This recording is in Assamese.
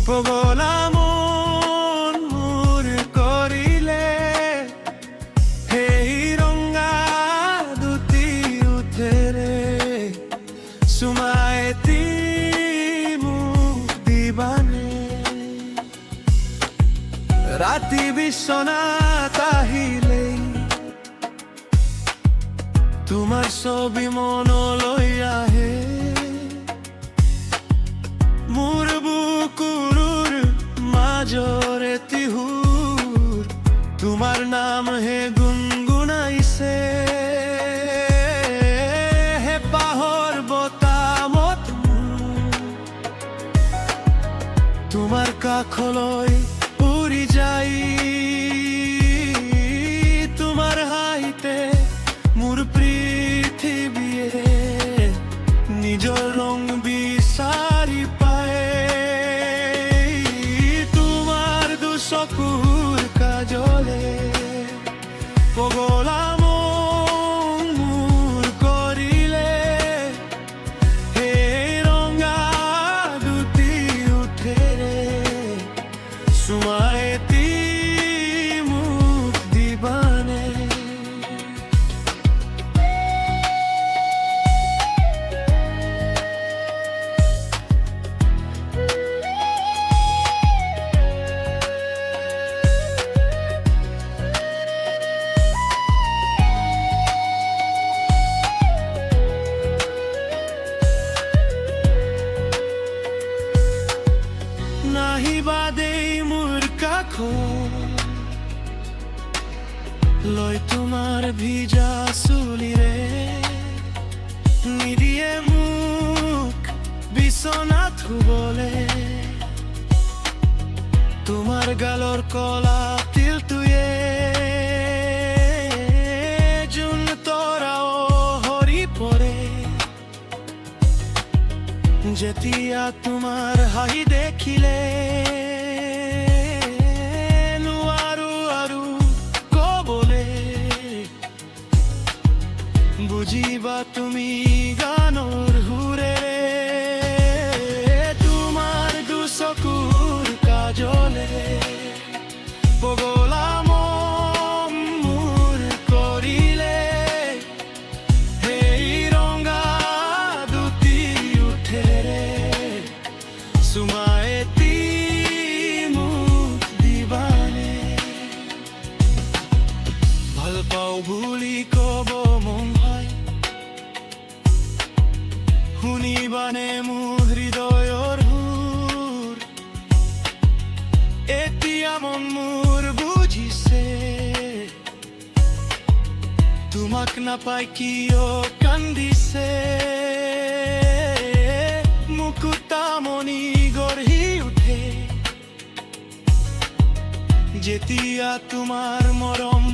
পগলা মন মোৰ কৰিলে সেই ৰঙা দুটি উঠেৰে চুমাই এটি মোক দিবানে ৰাতি বিচনাত আহিলেই তোমাৰ ছবি মনলৈ আহে মোৰ বুকুৰ মাজৰ এটি সুৰ তোমাৰ নাম হে গুণগুণাইছে হে পাহৰ বতামত তোমাৰ কাষলৈ উৰি যাই তোমাৰ হাঁহিতে মোৰ পৃথিৱীয়ে নিজৰ ৰং বিচাৰি পায় তোমাৰ দুচকুৰ কাজলে পগলা মন মোৰ কৰিলে সেই ৰঙা দুটি উঠেৰে চুমাই এটি মোক দিবানে নাহিবা দেই মোৰ কাষত লৈ তোমাৰ ভিজা চুলিৰে নিদিয়ে মোক বিচনাত শুবলে তোমাৰ গালৰ কলা তিলটোৱে জোন তৰাও হৰি পৰে যেতিয়া তোমাৰ হাঁহি দেখিলে নোৱাৰো আৰু কবলে বুজিবা তুমি গানৰ সুৰেৰে তোমাৰ দুচকুৰ কাজলে পগলা মন মোৰ কৰিলে সেই ৰঙা দুটি উঠেৰে চুমাই এটি মোক দিবানে ভাল পাওঁ বুলি কব মন হয় শুনিবানে মোৰ হৃদয়ৰ সুৰ এতিয়া মন মোৰ বুজিছে তোমাক নাপাই কিয় কান্দিছে মুকুতামণি গঢ়ি উঠে যেতিয়া তোমাৰ মৰম